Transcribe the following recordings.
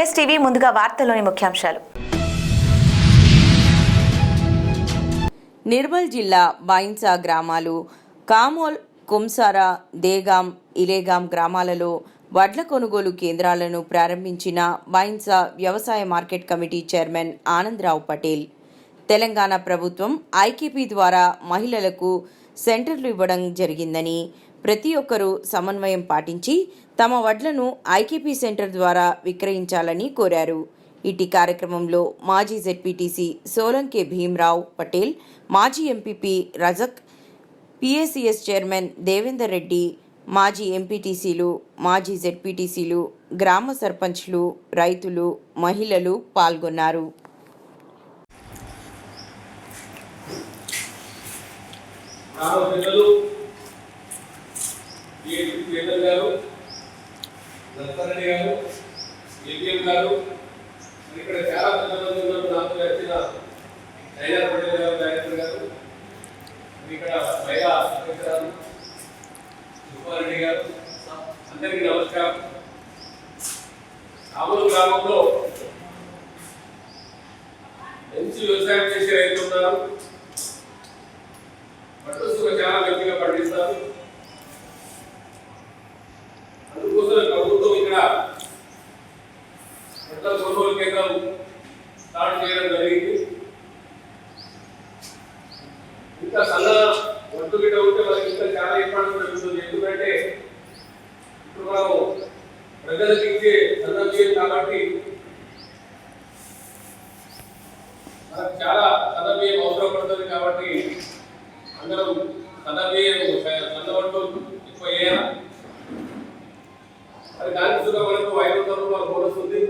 NSTV ముందుగా వార్తల్లోని ముఖ్యాంశాలు. నిర్మల్ జిల్లా బైన్సా గ్రామాలు కామోల్, కుమ్సారా, దేగాం, ఇలేగాం గ్రామాలలో వడ్ల కొనుగోలు కేంద్రాలను ప్రారంభించిన బైన్సా వ్యవసాయ market committee chairman Anandarao Patel. Telangana ప్రభుత్వం ఐకేపీ ద్వారా మహిళలకు సెంటర్లు ఇవ్వడం జరిగిందని, ప్రతి ఒక్కరూ సమన్వయం పాటించి తమ వడ్లను ఐకేపీ సెంటర్ ద్వారా విక్రయించాలని కోరారు. ఇటీ కార్యక్రమంలో మాజీ జెడ్పీటీసీ సోలంకే భీమరావు పటేల్, మాజీ MPP Rajak, PACS chairman Devender Reddy, మాజీ ఎంపీటీసీలు, మాజీ జెడ్పీటీసీలు, గ్రామ సర్పంచ్లు, రైతులు, మహిళలు పాల్గొన్నారు. ఇక్కడ చాలా మంది ఉన్నారు. నాకు వచ్చిన డైరెక్టర్ గారు, ఇక్కడ మహిళా అధ్యక్షురాలు సుబ్బారెడ్డి గారు, అందరికీ నమస్కారం. కామూరు గ్రామంలో మంచి వ్యవసాయం చేసే రైతులు ఉన్నారు. పట్టు చాలా మంచిగా పండిస్తారు. అందుకోసం ప్రభుత్వం ఇక్కడ వడ్ల కొనుగోలు కేంద్రం స్టార్ట్ చేయడం జరిగింది. ఇంకా సన్న వడ్డు గిడ్డ ఉంటే మనకి ఇంకా చాలా ఇబ్బంది జరుగుతుంది. ఎందుకంటే ఇప్పుడు మనం ప్రజలకు ఇచ్చే సన్న బియ్యం కాబట్టి మనకు చాలా సన్న బియ్యం అవసరం పడుతుంది. కాబట్టి అందరం సన్న బియ్యం, సన్న వడ్డు ఎక్కువ వేయాలి. అది దానికి కూడా మనకు 500 రూపాయలు బోనస్ ఉంది.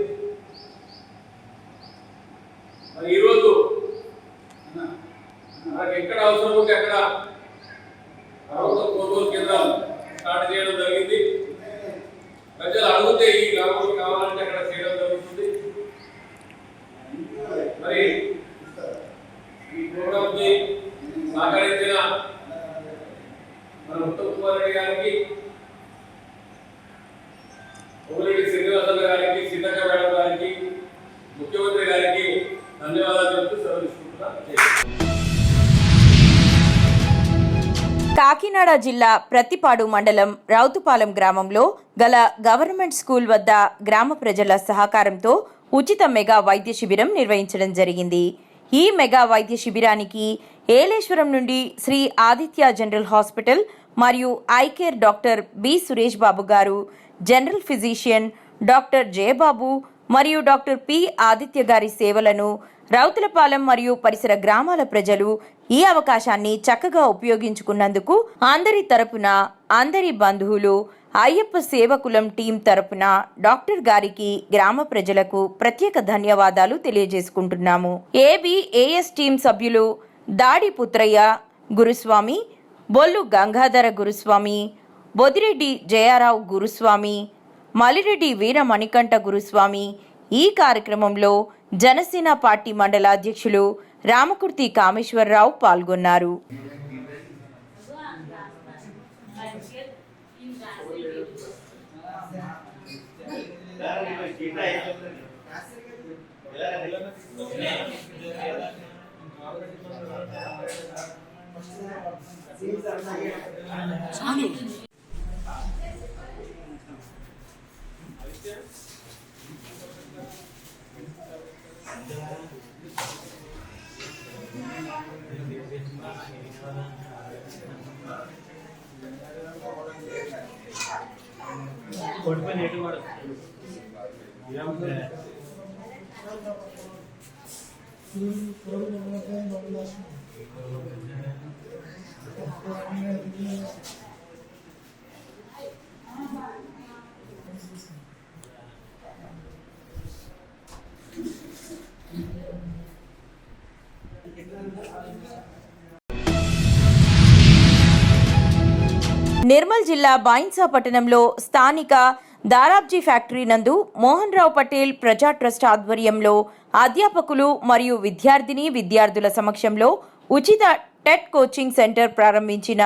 మరి ఈరోజు మనకు ఎక్కడ అవసరం ఉంటే అక్కడ కొనుగోలు కేంద్రాలు స్టార్ట్ చేయడం జరిగింది. ప్రజలు అడిగితే ఈ గ్రామంలో కావాలంటే అక్కడ చేయడం జరుగుతుంది. మరి ఈ ప్రోగ్రామ్ ని సహకరించిన మన ఉత్తమ్ కుమార్ రెడ్డి గారికి, ఓరెడ్డి శ్రీనివాస గారికి, సీతక్క మేడం గారికి, ముఖ్యమంత్రి గారికి ధన్యవాదాలు చెప్తూ సెలవుకుంటున్నాను. కాకినాడ జిల్లా ప్రత్తిపాడు మండలం రౌతుపాలెం గ్రామంలో గల గవర్నమెంట్ స్కూల్ వద్ద గ్రామ ప్రజల సహకారంతో ఉచిత మెగా వైద్య శిబిరం నిర్వహించడం జరిగింది. ఈ మెగా వైద్య శిబిరానికి ఏలేశ్వరం నుండి శ్రీ ఆదిత్య జనరల్ హాస్పిటల్ మరియు iCare doctor B Suresh Babu గారు, జనరల్ ఫిజిషియన్ డాక్టర్ జయబాబు మరియు డాక్టర్ పి ఆదిత్య గారి సేవలను రౌతులపాలెం మరియు పరిసర గ్రామాల ప్రజలు ఈ అవకాశాన్ని చక్కగా ఉపయోగించుకున్నందుకు అందరి తరపున, అందరి బంధువులు, అయ్యప్ప సేవకులం టీం తరపున డాక్టర్ గారికి, గ్రామ ప్రజలకు ప్రత్యేక ధన్యవాదాలు తెలియజేసుకుంటున్నాము. ఏబిఏఎస్ టీం సభ్యులు దాడి పుత్రయ్య గురుస్వామి, బొల్లు గంగాధర గురుస్వామి, బొదిరెడ్డి జయారావు గురుస్వామి, మలిరెడ్డి వీర మణికంఠ గురుస్వామి ఈ కార్యక్రమంలో జనసేన పార్టీ మండల అధ్యక్షులు రామకుర్తి కామేశ్వరరావు పాల్గొన్నారు. నిర్మల్ జిల్లా బైన్సా పట్టణంలో స్థానిక దారాబ్జీ ఫ్యాక్టరీ నందు మోహన్ రావు పటేల్ ప్రజా ట్రస్ట్ ఆధ్వర్యంలో అధ్యాపకులు మరియు విద్యార్థుల సమక్షంలో ఉచిత టెట్ కోచింగ్ సెంటర్ ప్రారంభించిన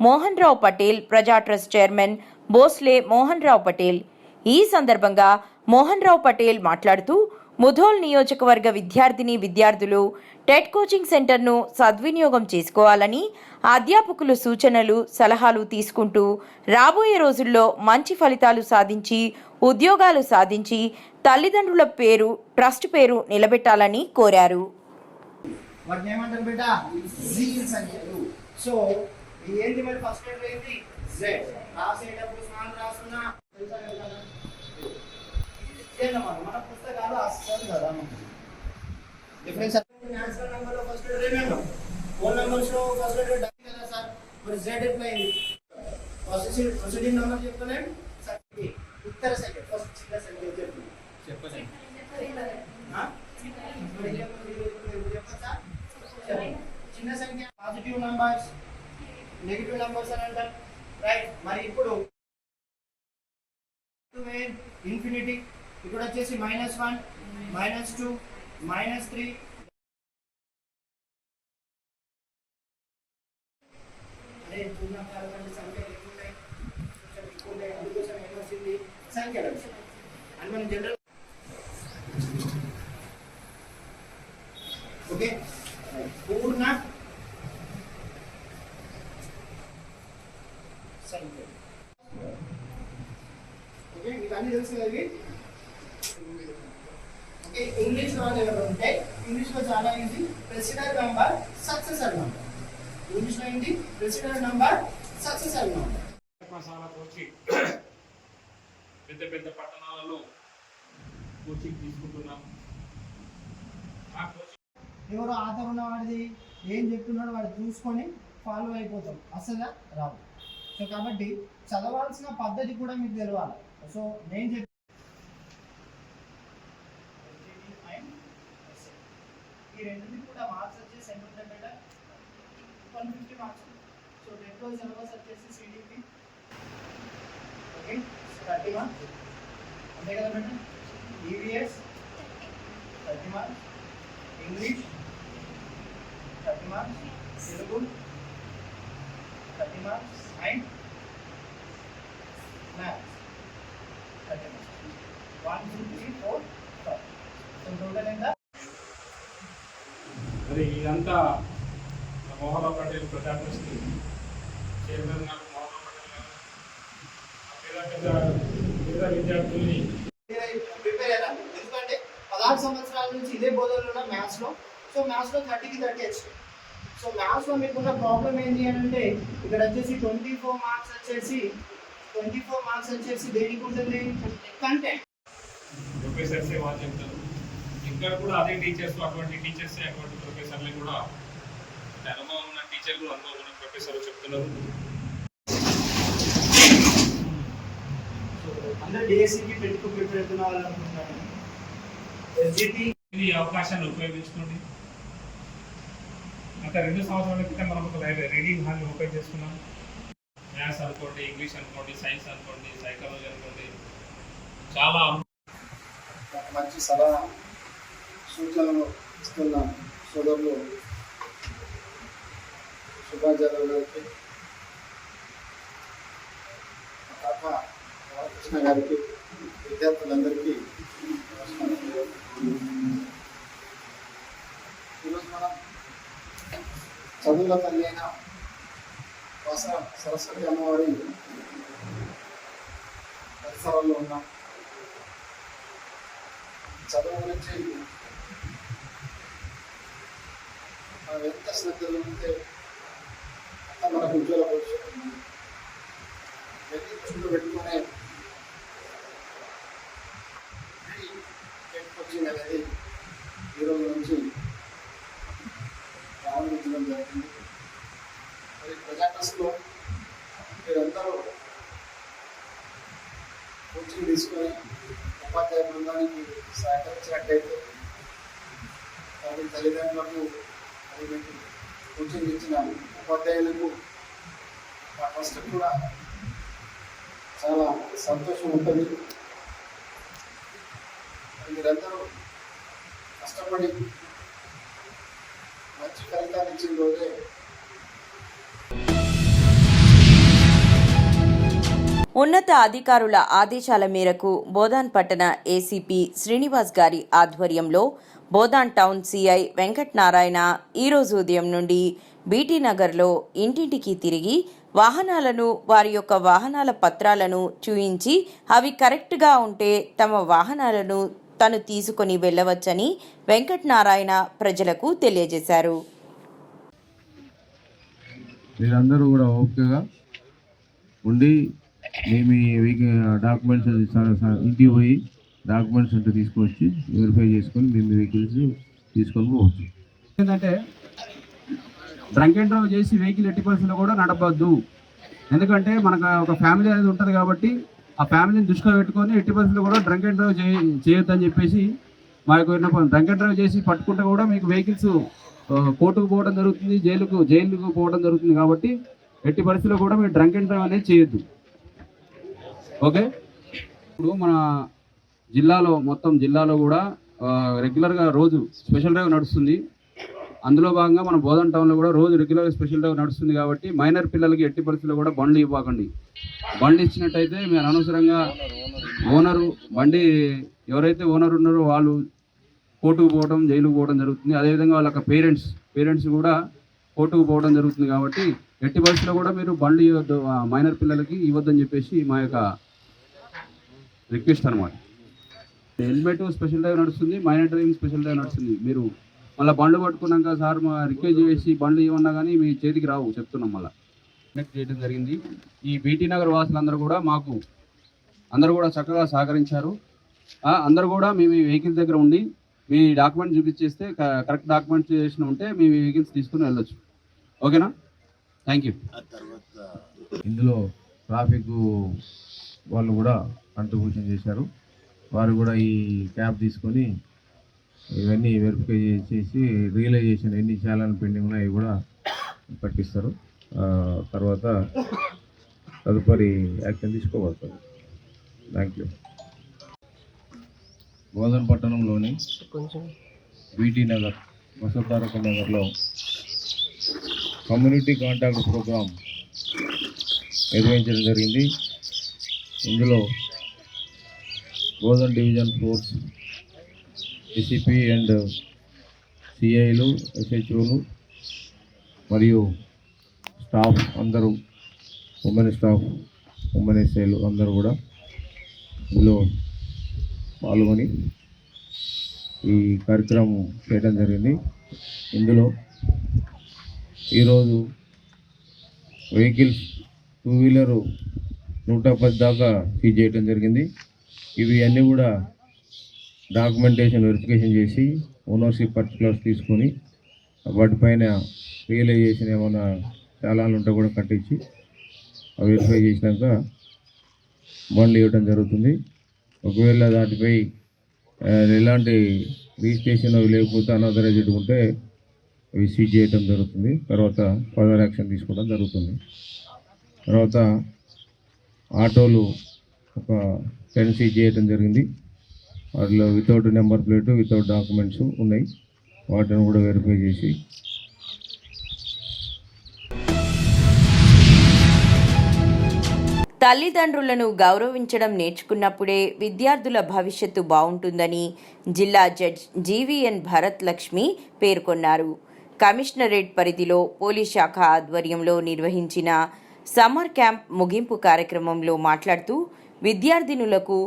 మోహన్ రావు పటేల్ ప్రజా ట్రస్ట్ చైర్మన్ భోస్లే మోహన్ రావు పటేల్. ఈ సందర్భంగా మోహన్ రావు పటేల్ మాట్లాడుతూ ముధోల్ నియోజకవర్గ విద్యార్థులు టెట్ కోచింగ్ సెంటర్ను సద్వినియోగం చేసుకోవాలని, అధ్యాపకులు సూచనలు సలహాలు తీసుకుంటూ రాబోయే రోజుల్లో మంచి ఫలితాలు సాధించి ఉద్యోగాలు సాధించి తల్లిదండ్రుల పేరు ట్రస్ట్ పేరు నిలబెట్టాలని కోరారు. వాటిని ఏమంటారు బేటా? జీల్ సంఖ్యలు. సో ఏంటి మరి ఫస్ట్ లెటర్ ఏంటి? జెడ్. రాసేటప్పుడు స్మాల్ రాస్తున్నా తెలుసా కదా? ఇదేనమాట మన పుస్తకాలు అస్సలు కదా డిఫరెన్స్. నేచురల్ నంబర్ లో ఫస్ట్ లెటర్ ఏమేమో హోల్ నంబర్స్ లో ఫస్ట్ లెటర్ డబుల్ కదా సార్. మరి జెడ్ ఎట్లా అయింది? ప్రొసీడింగ్ నంబర్ చెప్తానే ఉత్తర సంఖ్య ఫస్ట్ చిన్న సంఖ్య చెప్పండి. చిన్న సంఖ్య పాజిటివ్ నంబర్స్, నెగటివ్ నంబర్స్ అని అంటారు, రైట్? మరి ఇప్పుడు ఇన్ఫినిటీ ఇక్కడ వచ్చేసి -1, -2, -3. అదే పూర్ణాంకాల సంఖ్య ఎక్కువ అందుకోసం ఏమొచ్చింది? సంఖ్యల విషయం అని మనం జనరల్. ఓకే, పూర్ణ సంఖ్య. ఓకే, మీకు అన్ని తెలుసు కదా ఇవి. ఓకే, ఇంగ్లీష్ లో ఏమైనా ఉంటే ఇంగ్లీష్ లో చాలా easy. President number, successor number. English లో ఏంటి? President number, successor number. Masala coaching పెద్ద పెద్ద పట్టణాలలో కోచింగ్ తీసుకుంటున్నాం. ఆ కోచింగ్ ఎవరో ఆధార్ ఉన్నవాడిది ఏం చెప్తున్నాడో వాడు చూసుకొని ఫాలో అయిపోతాం, అసలు రావు. సో కాబట్టి చదవాల్సిన పద్ధతి కూడా మీకు తెలవాలి. సో నేను చెప్పి ఈ రెండింటికి కూడా మార్క్స్ వచ్చేసి ఎంత ఉంటాయి బేటా? 150 మార్క్స్. సో టెట్లో సిలబస్ వచ్చేసి సిడిపి ఓకే 30 మార్క్స్ అంతే కదా బేటా? EVS 30 marks, English 30 marks, Telugu 30 marks and maths 30 marks. 1, 2, 3, 4, 5. So total ఎంత? మరి ఇదంతా మోహన్ రావు పటేల్ ప్రజాప్రతినిధి చైర్మన్ గారు మోహన్ రావు పటేల్ గారు పేద విద్యార్థుల్ని ప్రిపేర్ అయ్యాను. ఎందుకంటే 16 సంవత్సరాల నుంచి ఇదే బోధనలో ఉన్న మ్యాథ్స్లో. సో మ్యాథ్స్లో 30కి 30 వచ్చింది. సో మ్యాథ్స్లో మీకున్న ప్రాబ్లం ఏంటి అని అంటే ఇక్కడ వచ్చేసి 24 మార్క్స్ వచ్చేసి దేనికి ఉంటుంది? కంటెంట్. ప్రొఫెసర్సే వాళ్ళు చెప్తారు. ఇక్కడ కూడా అదే టీచర్స్, అటువంటి టీచర్సే అటువంటి ప్రొఫెసర్లు కూడా అనుభవం ఉన్న టీచర్లు, అనుభవం ఉన్న ప్రొఫెసర్లు చెప్తున్నారు. అందరూ డిఎస్సికి ప్రిపేర్ అవుతున్న వాళ్ళు అనుకుంటున్నాను. ఎస్జిటి ఈ అవకాశాన్ని ఉపయోగించుకోండి. గత 2 సంవత్సరాల క్రితం మనం ఒక రీడింగ్ హాల్ ఓపెన్ చేసుకున్నాం. మ్యాథ్స్ అనుకోండి, ఇంగ్లీష్ అనుకోండి, సైన్స్ అనుకోండి, సైకాలజీ అనుకోండి, చాలా మంచి సలహా సూచనలు ఇస్తున్న సోదరులు సుభాష్ యాదవ్ గారికి, కాక రామకృష్ణ గారికి, విద్యార్థులందరికీ ఈరోజు మనం చదువుల తల్లి అయిన సరస్వతి అమ్మవారి పరిసరాల్లో ఉన్నాం. చదువు గురించి మనం ఎంత శ్రద్ధలు ఉంటే అంత మనకు ఉజ్వల భవిష్యత్తు ఉంది. వెళ్ళి చుట్టూ పెట్టుకునే కోచింగ్ అనేది ఈరోజు నుంచి ప్రారంభించడం జరిగింది. మరి ప్రజాకస్లో మీరందరూ కోచింగ్ తీసుకొని ఉపాధ్యాయ బృందానికి సహకరించినట్టయితే వారి తల్లిదండ్రులకు మీకు కోచింగ్ ఇచ్చిన ఉపాధ్యాయులకు ఆ ట్రస్ట్ కూడా చాలా సంతోషం ఉంటుంది. మీరందరూ కష్టపడి మంచి ఫలితాన్ని ఇచ్చిన రోజే ఉన్నత అధికారుల ఆదేశాల మేరకు బోధాన్ పట్టణ ఏసీపీ శ్రీనివాస్ గారి ఆధ్వర్యంలో బోధాన్ టౌన్ సిఐ వెంకట్ నారాయణ ఈరోజు ఉదయం నుండి బీటీ నగర్లో ఇంటింటికి తిరిగి వాహనాలను వారి యొక్క వాహనాల పత్రాలను చూయించి అవి కరెక్ట్గా ఉంటే తమ వాహనాలను తను తీసుకొని వెళ్ళవచ్చని వెంకట్ నారాయణ ప్రజలకు తెలియజేశారు. మీరందరూ కూడా ఓకేగా ఉండి మీ డాక్యుమెంట్స్ ఇంటికి పోయి డాక్యుమెంట్స్ అంటే తీసుకొచ్చి వెరిఫై చేసుకొని మీ వెహికల్స్ తీసుకొని పోవచ్చు. ఏంటంటే డ్రంక్ అండ్ డ్రైవ్ చేసి వెహికల్ ఎట్టి పరిస్థితుల్లో కూడా నడపద్దు. ఎందుకంటే మనకు ఒక ఫ్యామిలీ అనేది ఉంటుంది కాబట్టి ఆ ఫ్యామిలీని దృష్టిలో పెట్టుకొని ఎట్టి పరిస్థితుల్లో కూడా డ్రంక్ అండ్ డ్రైవ్ చేయొద్దని చెప్పేసి మా యొక్క విన్నపం. డ్రంక్ అండ్ డ్రైవ్ చేసి పట్టుకుంటే కూడా మీకు వెహికల్స్ కోర్టుకు పోవడం జరుగుతుంది, జైలుకు పోవడం జరుగుతుంది. కాబట్టి ఎట్టి పరిస్థితుల్లో కూడా మీరు డ్రంక్ అండ్ డ్రైవ్ అనేది చేయొద్దు. ఓకే. ఇప్పుడు మన మొత్తం జిల్లాలో కూడా రెగ్యులర్గా రోజు స్పెషల్ డ్రైవ్ నడుస్తుంది. అందులో భాగంగా మన బోధన్ టౌన్లో కూడా రోజు రెగ్యులర్గా స్పెషల్ డ్రైవ్ నడుస్తుంది. కాబట్టి మైనర్ పిల్లలకి ఎట్టి పరిస్థితుల్లో కూడా బండ్లు ఇవ్వకండి. బండి ఇచ్చినట్టయితే మీరు అనవసరంగా బండి ఎవరైతే ఓనర్ ఉన్నారో వాళ్ళు కోర్టుకు పోవడం, జైలుకు పోవడం జరుగుతుంది. అదేవిధంగా వాళ్ళ పేరెంట్స్ కూడా కోర్టుకు పోవడం జరుగుతుంది. కాబట్టి ఎట్టి పరిస్థితుల్లో కూడా మీరు బండ్లు ఇవ్వద్దు, మైనర్ పిల్లలకి ఇవ్వద్దని చెప్పేసి మా యొక్క రిక్వెస్ట్ అనమాట. హెల్మెట్ స్పెషల్ డ్రైవ్ నడుస్తుంది, మైనర్ డ్రైవింగ్ స్పెషల్ డ్రైవ్ నడుస్తుంది. మీరు మళ్ళీ బండ్లు పట్టుకున్నాక సార్ మా రిక్వెస్ట్ చేసి బండ్లు ఇవ్వన్నా కానీ మీ చేతికి రావు, చెప్తున్నాం. మళ్ళీ కనెక్ట్ చేయడం జరిగింది. ఈ బీటీ నగర్ వాసులందరూ కూడా అందరూ కూడా చక్కగా సహకరించారు. అందరూ కూడా మీ వెహికల్ దగ్గర ఉండి మీ డాక్యుమెంట్ చూపించేస్తే కరెక్ట్ డాక్యుమెంట్ చేసిన ఉంటే మీ వెహికల్స్ తీసుకుని వెళ్ళొచ్చు. ఓకేనా? Thank you. ఇందులో ట్రాఫిక్ వాళ్ళు కూడా కంట్రిబ్యూషన్ చేశారు. వారు కూడా ఈ క్యాబ్ తీసుకొని ఇవన్నీ వెరిఫై చేసి రియలైజేషన్ ఎన్ని చాలాన్ పెండింగ్ ఉన్నాయో అవి కూడా పట్టిస్తారు. తర్వాత తదుపరి యాక్షన్ తీసుకోబడతారు. Thank you. బోధన్ పట్టణంలోని బీటీ నగర్, వసతారక నగర్లో కమ్యూనిటీ కాంటాక్ట్ ప్రోగ్రాం నిర్వహించడం జరిగింది. ఇందులో Bodhan division force, ACP and సిఐలు, ఎస్హెచ్ఓలు మరియు స్టాఫ్ అందరూ, ఉమెన్ స్టాఫ్, ఉమెన్ ఎస్ఐలు అందరూ కూడా ఇందులో పాల్గొని ఈ కార్యక్రమం చేయడం జరిగింది. ఇందులో ఈరోజు వెహికల్స్ 2 వీలరు 110 దాకా సీజ్ చేయడం జరిగింది. ఇవి అన్నీ కూడా డాక్యుమెంటేషన్ వెరిఫికేషన్ చేసి ఓనర్షిప్ పర్టికులర్స్ తీసుకొని వాటిపైన రియలైజేషన్ ఏమైనా చాలాలు ఉంటే కూడా కట్టించి వెరిఫై చేసినాక బండ్లు ఇవ్వడం జరుగుతుంది. ఒకవేళ దాటిపై ఎలాంటి రిజిస్ట్రేషన్ అవి లేకపోతే అనాథరైజ్డ్ ఉంటే అవి సీజ్ చేయడం జరుగుతుంది. తర్వాత ఫర్దర్ యాక్షన్ తీసుకోవడం జరుగుతుంది. తర్వాత ఆటోలు ఒక 10 సీజ్ చేయడం జరిగింది. వాటిలో without number plate, without documents ఉన్నాయి. వాటిని కూడా వెరిఫై చేసి తల్లిదండ్రులను గౌరవించడం నేర్చుకున్నప్పుడే విద్యార్థుల భవిష్యత్తు బాగుంటుందని జిల్లా జడ్జ్ జీవీఎన్ భరత్ లక్ష్మి పేర్కొన్నారు. కమిషనరేట్ పరిధిలో పోలీస్ శాఖ ఆధ్వర్యంలో నిర్వహించిన సమ్మర్ క్యాంప్ ముగింపు కార్యక్రమంలో మాట్లాడుతూ విద్యార్థినులకు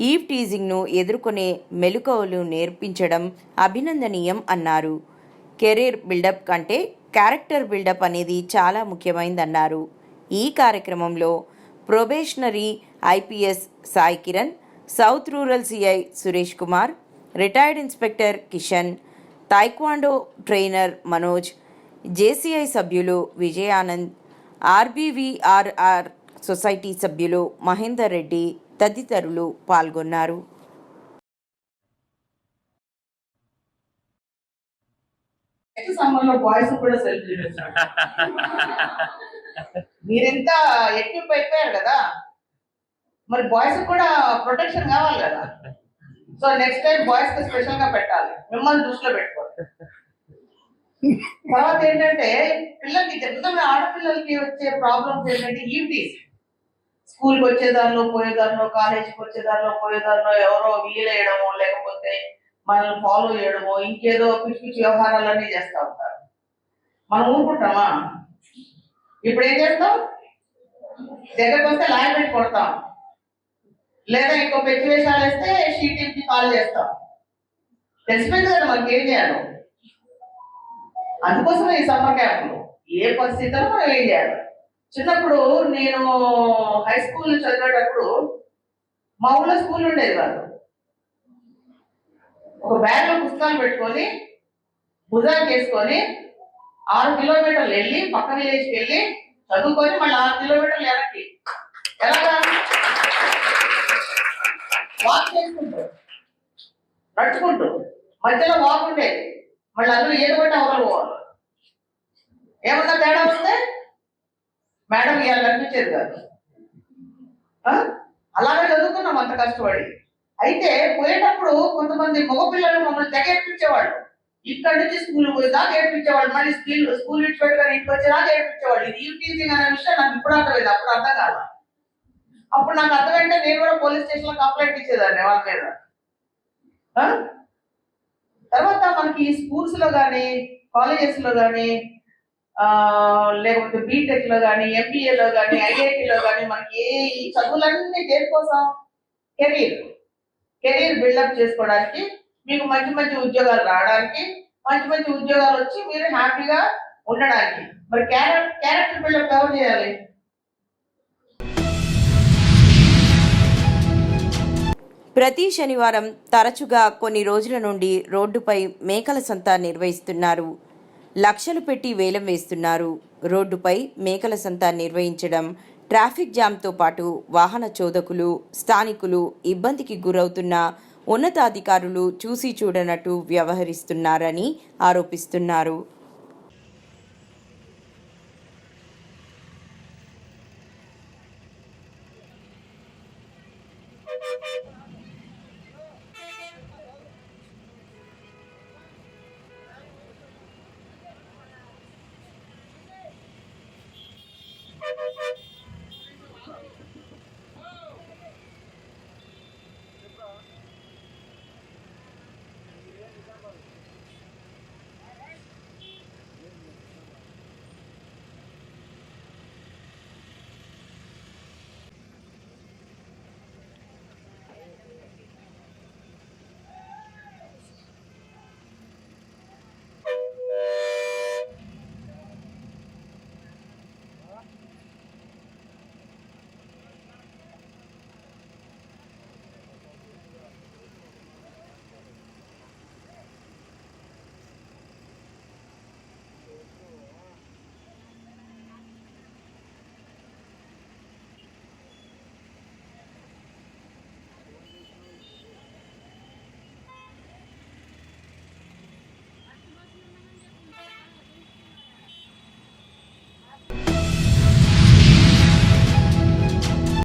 ఈవ్ టీజింగ్ను ఎదుర్కొనే మెలకువలు నేర్పించడం అభినందనీయం అన్నారు. కెరీర్ బిల్డప్ కంటే క్యారెక్టర్ బిల్డప్ అనేది చాలా ముఖ్యమైందన్నారు. ఈ కార్యక్రమంలో probationary IPS Sai Kiran, south rural CI Suresh Kumar, retired inspector Kishan, taekwondo trainer Manoj, JCI సభ్యులు విజయానంద్, ఆర్బీవీఆర్ఆర్ సొసైటీ సభ్యులు మహేందర్ రెడ్డి తదితరులు పాల్గొన్నారు. మీరెంత ఎక్విప్ అయిపోయారు కదా, మరి బాయ్స్ కూడా ప్రొటెక్షన్ కావాలి కదా. సో నెక్స్ట్ టైం బాయ్స్ కి స్పెషల్ గా పెట్టాలి, మిమ్మల్ని దృష్టిలో పెట్టుకోవాలి. తర్వాత ఏంటంటే పిల్లలకి జనరల్గా ఆడపిల్లలకి వచ్చే ప్రాబ్లమ్స్ ఏంటంటే ఈవ్టీస్. స్కూల్కి వచ్చేదారిలో పోయేదారిలో, కాలేజీకి వచ్చేదారిలో పోయేదారిలో ఎవరో వీలేయడమో లేకపోతే మనల్ని ఫాలో చేయడమో ఇంకేదో పిచ్చి పిచ్చి వ్యవహారాలన్నీ చేస్తూ ఉంటారు. మనం ఊరుకుంటామా? ఇప్పుడు ఏం చేస్తాం? దగ్గరకు వస్తే లాయర్ పెట్టి కొడతాం, లేదా ఇంకో పెట్టి వేషాలు వేస్తే షీటీకి కాల్ చేస్తాం. తెలిసిపోయింది కదా మనకి ఏం చేయాలో. అందుకోసమే ఈ సమ్మర్ క్యాంపులు ఏ పరిస్థితుల్లో మనం ఏం చేయాలి. చిన్నప్పుడు నేను హై స్కూల్ చదివేటప్పుడు మా ఊళ్ళో స్కూల్ ఉండేది కాదు. ఒక బ్యాగ్లో పుస్తకాలు పెట్టుకొని భుజానికి వేసుకొని 6 కిలోమీటర్లు వెళ్ళి పక్క విలేజ్కి వెళ్ళి చదువుకొని మళ్ళీ 6 కిలోమీటర్లు వెనక్కి ఎలాగా వాక్ చేసుకుంటూ నడుచుకుంటూ మధ్యలో వాక్ ఉండేది. మళ్ళీ అందులో ఏదో ఒకటి అవతల పోవాలి. ఏమన్నా తేడా వస్తే మేడం ఇవాళ కనిపించేది కాదు. అలాగే చదువుకున్నాం అంత కష్టపడి. అయితే పోయేటప్పుడు కొంతమంది మగపిల్లలు మమ్మల్ని తెగ ఏడ్పించేవాళ్ళు. ఇక్కడ నుంచి స్కూల్ పోయి దాకా ఏడ్పించేవాళ్ళు, మళ్ళీ స్కూల్ ఇచ్చి పెట్టుకొని ఇంటికి వచ్చేదాకా ఏడ్పించేవాళ్ళు. ఇది టీచింగ్ అనే విషయం నాకు ఇప్పుడు అర్థమైంది, అప్పుడు అర్థం కాదు. అప్పుడు నాకు అర్థమైంటే నేను కూడా పోలీస్ స్టేషన్ లో కంప్లైంట్ ఇచ్చేదాన్ని వాళ్ళ మీద. తర్వాత మనకి స్కూల్స్ లో కానీ కాలేజెస్ లో కానీ లేకపోతే బీటెక్ లో కానీ ఎంబీఏలో కానీ ఐఐటీలో కానీ మనకి ఈ చదువులన్నీ దేనికోసం? కెరీర్ బిల్డప్ చేసుకోవడానికి, మీకు మంచి మంచి ఉద్యోగాలు రావడానికి, మంచి మంచి ఉద్యోగాలు వచ్చి మీరు హ్యాపీగా ఉండడానికి. మరి క్యారెక్టర్ బిల్డప్ ఎవరు చేయాలి? ప్రతి శనివారం తరచుగా కొన్ని రోజుల నుండి రోడ్డుపై మేకల సంత నిర్వహిస్తున్నారు. లక్షలు పెట్టి వేలం వేస్తున్నారు. రోడ్డుపై మేకల సంత నిర్వహించడం ట్రాఫిక్ జామ్తో పాటు వాహన చోదకులు, స్థానికులు ఇబ్బందికి గురవుతున్న ఉన్నతాధికారులు చూసి చూడనట్టు వ్యవహరిస్తున్నారని ఆరోపిస్తున్నారు.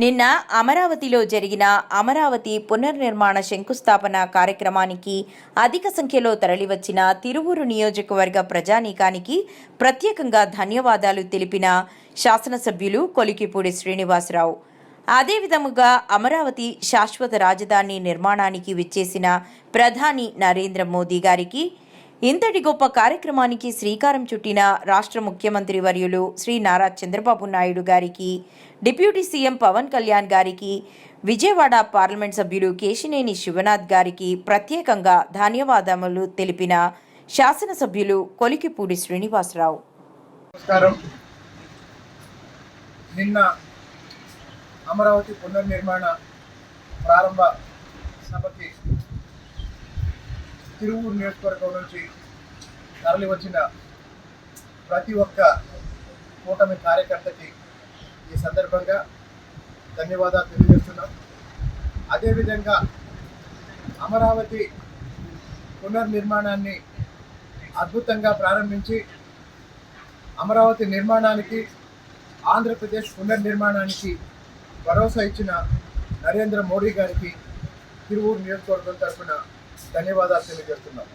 నిన్న అమరావతిలో జరిగిన అమరావతి పునర్నిర్మాణ శంకుస్థాపన కార్యక్రమానికి అధిక సంఖ్యలో తరలివచ్చిన తిరువూరు నియోజకవర్గ ప్రజానీకానికి ప్రత్యేకంగా ధన్యవాదాలు తెలిపిన శాసనసభ్యులు కొలికిపూడి శ్రీనివాసరావు. అదేవిధముగా అమరావతి శాశ్వత రాజధాని నిర్మాణానికి విచ్చేసిన ప్రధాని నరేంద్ర మోదీ గారికి, ఇంతటి గొప్ప కార్యక్రమానికి శ్రీకారం చుట్టిన రాష్ట్ర ముఖ్యమంత్రి వర్యులు శ్రీ నారా చంద్రబాబు నాయుడు గారికి, డిప్యూటీ సీఎం పవన్ కళ్యాణ్ గారికి, విజయవాడ పార్లమెంట్ సభ్యులు కేశినేని శివనాథ్ గారికి ప్రత్యేకంగా ధన్యవాదాలు తెలిపిన శాసనసభ్యులు కొలికిపూడి శ్రీనివాసరావు. నమస్కారం. నిన్న అమరావతి పునర్నిర్మాణ ప్రారంభ సభకి తిరువూరు నియోజకవర్గం నుంచి తరలి వచ్చిన ప్రతి ఒక్క కూటమి కార్యకర్తకి ఈ సందర్భంగా ధన్యవాదాలు తెలియజేస్తున్నాం. అదేవిధంగా అమరావతి పునర్నిర్మాణాన్ని అద్భుతంగా ప్రారంభించి అమరావతి నిర్మాణానికి, ఆంధ్రప్రదేశ్ పునర్నిర్మాణానికి భరోసా ఇచ్చిన నరేంద్ర మోడీ గారికి తిరువూరు నియోజకవర్గం తరఫున ధన్యవాదాలు తెలియజేస్తున్నాం.